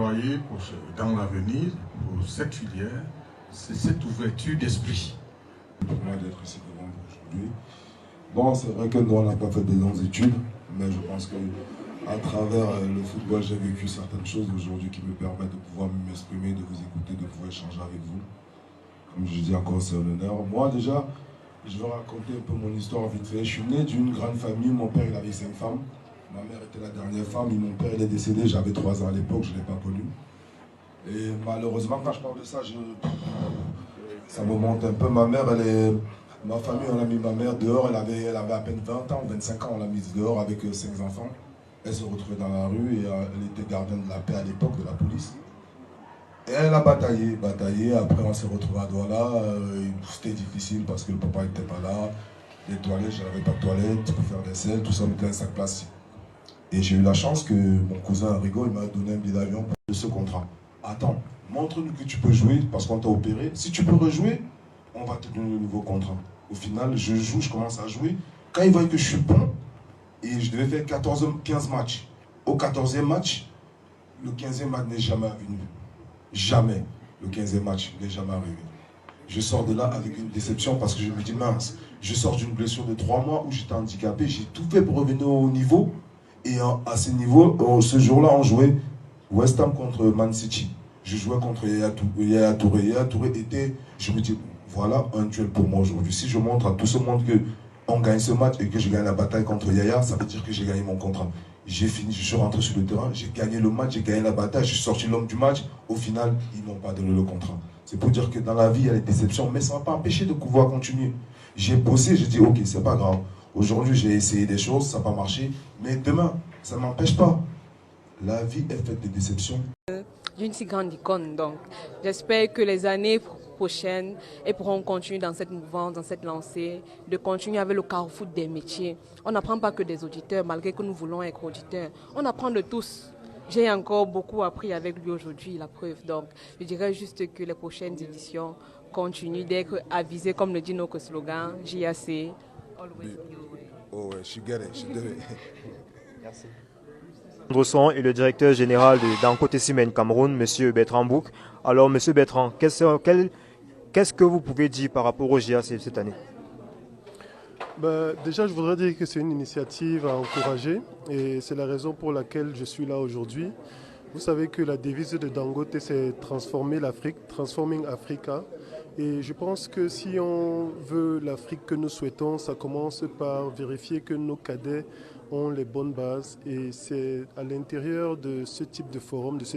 déployer dans l'avenir pour cette filière, c'est cette ouverture d'esprit. Pour moi d'être ici devant vous aujourd'hui. Bon, c'est vrai que nous, on n'a pas fait des longues études, mais je pense que à travers le football, j'ai vécu certaines choses aujourd'hui qui me permettent de pouvoir m'exprimer, de vous écouter, de pouvoir échanger avec vous. Comme je dis encore, c'est un honneur. Moi, déjà, je vais raconter un peu mon histoire vite fait. Je suis né d'une grande famille. Mon père, il avait 5 femmes. Ma mère était la dernière femme et mon père, il est décédé. J'avais 3 ans à l'époque, je ne l'ai pas connu. Et malheureusement, quand je parle de ça, ça me monte un peu. Ma mère, ma famille, on a mis ma mère dehors. Elle avait à peine 20 ans, 25 ans, on l'a mise dehors avec 5 enfants. Elle se retrouvait dans la rue et elle était gardienne de la paix à l'époque de la police. Et elle a bataillé, bataillé. Après, on s'est retrouvé à Douala. C'était difficile parce que le papa n'était pas là. Les toilettes, je n'avais pas de toilettes pour faire des selles, tout ça, on était un sac plastique. Et j'ai eu la chance que mon cousin Rigo, il m'a donné un billet d'avion pour ce contrat. Attends, montre-nous que tu peux jouer parce qu'on t'a opéré. Si tu peux rejouer, on va te donner le nouveau contrat. Au final, je joue, je commence à jouer. Quand ils voient que je suis bon, et je devais faire 15 matchs. Au 14e match, le 15e match n'est jamais venu. Jamais. Le 15e match n'est jamais arrivé. Je sors de là avec une déception parce que je me dis mince, je sors d'une blessure de 3 mois où j'étais handicapé, j'ai tout fait pour revenir au niveau. Et à ce niveau, ce jour-là, on jouait West Ham contre Man City. Je jouais contre Yaya Touré. Yaya Touré était, je me dis, voilà un duel pour moi aujourd'hui. Si je montre à tout ce monde que on gagne ce match et que je gagne la bataille contre Yaya, ça veut dire que j'ai gagné mon contrat. J'ai fini, je suis rentré sur le terrain, j'ai gagné le match, j'ai gagné la bataille, je suis sorti l'homme du match. Au final, ils ne m'ont pas donné le contrat. C'est pour dire que dans la vie, il y a des déceptions, mais ça ne m'a pas empêché de pouvoir continuer. J'ai bossé, j'ai dit, ok, c'est pas grave. Aujourd'hui, j'ai essayé des choses, ça n'a pas marché, mais demain, ça ne m'empêche pas. La vie est faite de déceptions. D'une si grande icône, donc j'espère que les années prochaines, elles pourront continuer dans cette mouvance, dans cette lancée, de continuer avec le carrefour des métiers. On n'apprend pas que des auditeurs, malgré que nous voulons être auditeurs. On apprend de tous. J'ai encore beaucoup appris avec lui aujourd'hui, la preuve. Donc, je dirais juste que les prochaines éditions continuent d'être avisées, comme le dit notre slogan, JAC, Always Your Way. Oh ouais, she get it, she did it. Merci. Son et le directeur général de Danko Tessimène Cameroun, M. Bertrand Bouk. Alors, M. Bertrand, qu'est-ce que vous pouvez dire par rapport au JAC cette année? Déjà, je voudrais dire que c'est une initiative à encourager et c'est la raison pour laquelle je suis là aujourd'hui. Vous savez que la devise de Dangote, c'est transformer l'Afrique, Transforming Africa. Et je pense que si on veut l'Afrique que nous souhaitons, ça commence par vérifier que nos cadets ont les bonnes bases. Et c'est à l'intérieur de ce type de forum, de ce